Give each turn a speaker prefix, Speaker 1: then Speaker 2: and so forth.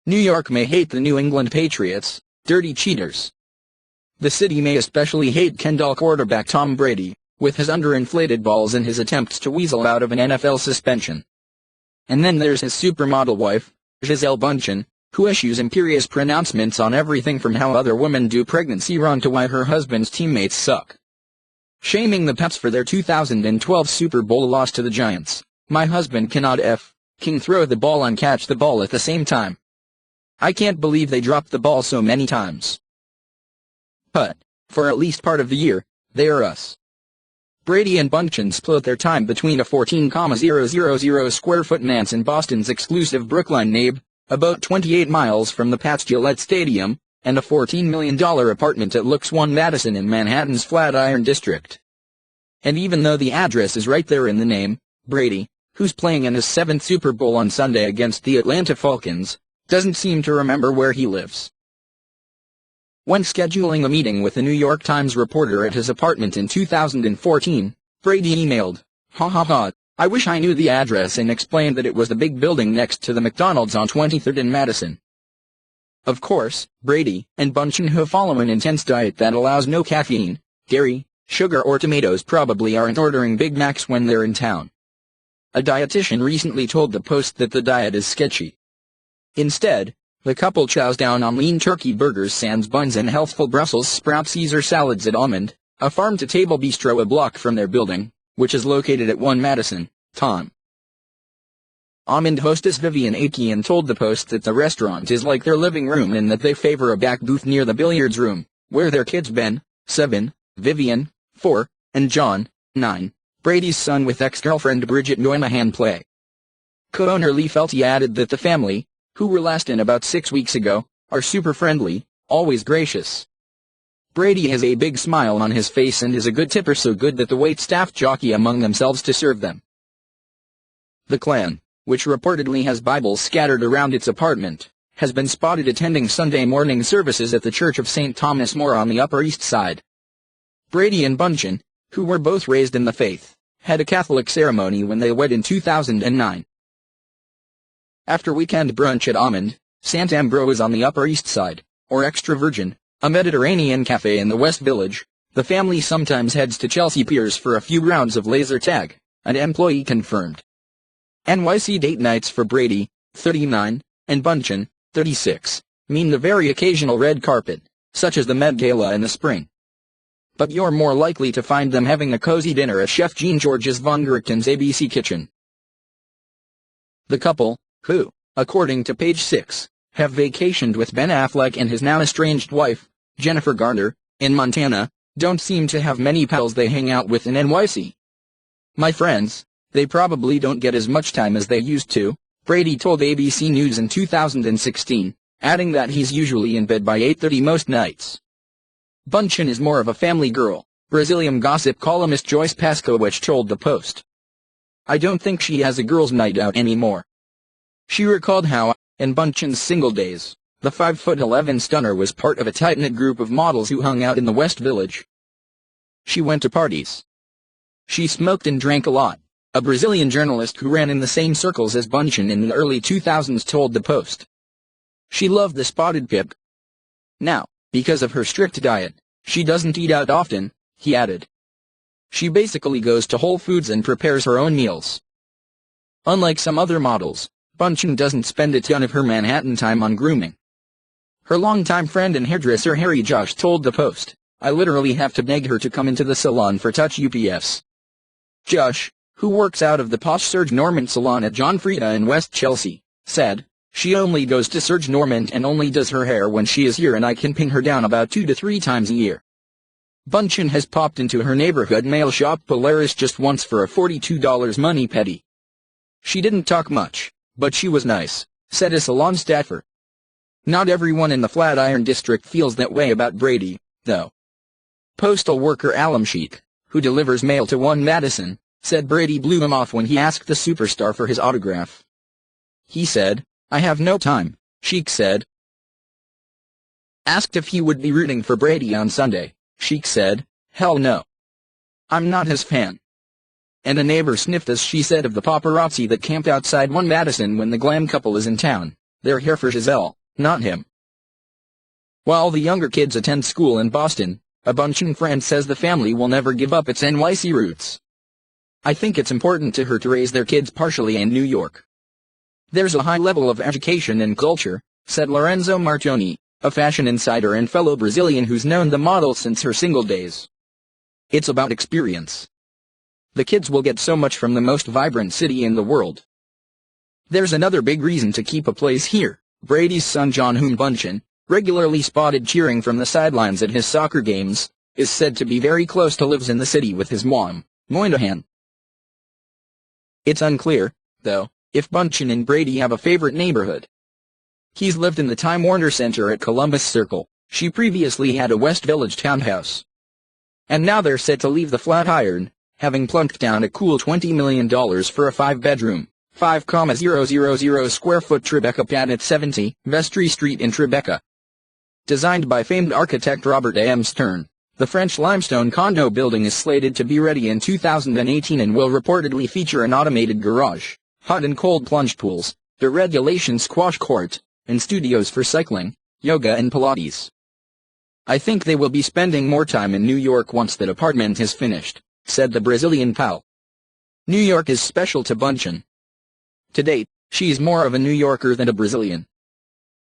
Speaker 1: New York may hate the New England Patriots, dirty cheaters. The city may especially hate Kendall quarterback Tom Brady, with his underinflated balls and his attempts to weasel out of an NFL suspension. And then there's his supermodel wife, Gisele Bündchen, who issues imperious pronouncements on everything from how other women do pregnancy run to why her husband's teammates suck. Shaming the Pats for their 2012 Super Bowl loss to the Giants. My husband cannot f***ing throw the ball and catch the ball at the same time. I can't believe they dropped the ball so many times. But, for at least part of the year, they are us. Brady and Bündchen split their time between a 14,000 square foot manse in Boston's exclusive Brookline nabe, about 28 miles from the Pats Gillette Stadium, and a $14 million apartment at luxe One Madison in Manhattan's Flatiron district. And even though the address is right there in the name, Brady, who's playing in his 7th Super Bowl on Sunday against the Atlanta Falcons, doesn't seem to remember where he lives. When scheduling a meeting with a New York Times reporter at his apartment in 2014, Brady emailed, "Ha ha ha, I wish I knew the address," and explained that it was the big building next to the McDonald's on 23rd and Madison. Of course, Brady and Bündchen, who follow an intense diet that allows no caffeine, dairy, sugar or tomatoes, probably aren't ordering Big Macs when they're in town. A dietitian recently told the Post that the diet is sketchy. Instead, the couple chows down on lean turkey burgers, sans buns and healthful Brussels sprout Caesar salads at Almond, a farm-to-table bistro a block from their building, which is located at One Madison. Tom. Almond hostess Vivian Aitken told the Post that the restaurant is like their living room and that they favor a back booth near the billiards room, where their kids Ben, 7, Vivian, 4, and John, 9, Brady's son with ex-girlfriend Bridget Moynihan play. Co-owner Lee Felty added that the family, who were last in about 6 weeks ago, are super friendly, always gracious. Brady has a big smile on his face and is a good tipper, so good that the waitstaff jockey among themselves to serve them. The clan, which reportedly has Bibles scattered around its apartment, has been spotted attending Sunday morning services at the Church of St. Thomas More on the Upper East Side. Brady and Bündchen, who were both raised in the faith, had a Catholic ceremony when they wed in 2009. After weekend brunch at Almond, St. Ambrose on the Upper East Side, or Extra Virgin, a Mediterranean cafe in the West Village, the family sometimes heads to Chelsea Piers for a few rounds of laser tag, an employee confirmed. NYC date nights for Brady, 39, and Bundchen, 36, mean the very occasional red carpet, such as the Met Gala in the spring. But you're more likely to find them having a cozy dinner at Chef Jean Georges von Gerichten's ABC Kitchen. The couple, who, according to page 6, have vacationed with Ben Affleck and his now estranged wife, Jennifer Garner, in Montana, don't seem to have many pals they hang out with in NYC. "My friends, they probably don't get as much time as they used to," Brady told ABC News in 2016, adding that he's usually in bed by 8:30 most nights. Bündchen is more of a family girl, Brazilian gossip columnist Joyce Paskowicz told the Post. "I don't think she has a girls' night out anymore." She recalled how, in Bündchen's single days, the 5'11" stunner was part of a tight-knit group of models who hung out in the West Village. She went to parties. She smoked and drank a lot, a Brazilian journalist who ran in the same circles as Bündchen in the early 2000s told the Post. She loved the spotted pip. Now, because of her strict diet, she doesn't eat out often, he added. She basically goes to Whole Foods and prepares her own meals. Unlike some other models, Bündchen doesn't spend a ton of her Manhattan time on grooming. Her longtime friend and hairdresser Harry Josh told the Post, "I literally have to beg her to come into the salon for touch ups." Josh, who works out of the posh Serge Normand salon at John Frieda in West Chelsea, said, "She only goes to Serge Normand and only does her hair when she is here, and I can pin her down about 2 to 3 times a year." Bündchen has popped into her neighborhood nail shop Polaris just once for a $42 money petty. "She didn't talk much, but she was nice," said a salon staffer. Not everyone in the Flatiron district feels that way about Brady, though. Postal worker Alam Sheikh, who delivers mail to One Madison, said Brady blew him off when he asked the superstar for his autograph. He said, "I have no time," Sheikh said. Asked if he would be rooting for Brady on Sunday, Sheikh said, "Hell no. I'm not his fan." And a neighbor sniffed as she said of the paparazzi that camped outside One Madison when the glam couple is in town. They're here for Gisele, not him. While the younger kids attend school in Boston, a Bundchen friend says the family will never give up its NYC roots. I think it's important to her to raise their kids partially in New York. There's a high level of education and culture, said Lorenzo Martoni, a fashion insider and fellow Brazilian who's known the model since her single days. It's about experience. The kids will get so much from the most vibrant city in the world. There's another big reason to keep a place here. Brady's son John Bundchen, regularly spotted cheering from the sidelines at his soccer games, is said to be very close to lives in the city with his mom, Moynihan. It's unclear, though, if Bundchen and Brady have a favorite neighborhood. He's lived in the Time Warner Center at Columbus Circle. She previously had a West Village townhouse. And now they're set to leave the Flatiron, having plunked down a cool $20 million for a 5-bedroom, 5,000 square foot Tribeca pad at 70 Vestry Street in Tribeca. Designed by famed architect Robert A.M. Stern, the French limestone condo building is slated to be ready in 2018 and will reportedly feature an automated garage, hot and cold plunge pools, deregulation squash court, and studios for cycling, yoga and Pilates. I think they will be spending more time in New York once that apartment is finished, said the Brazilian pal. New York is special to Bundchen. To date, she's more of a New Yorker than a Brazilian.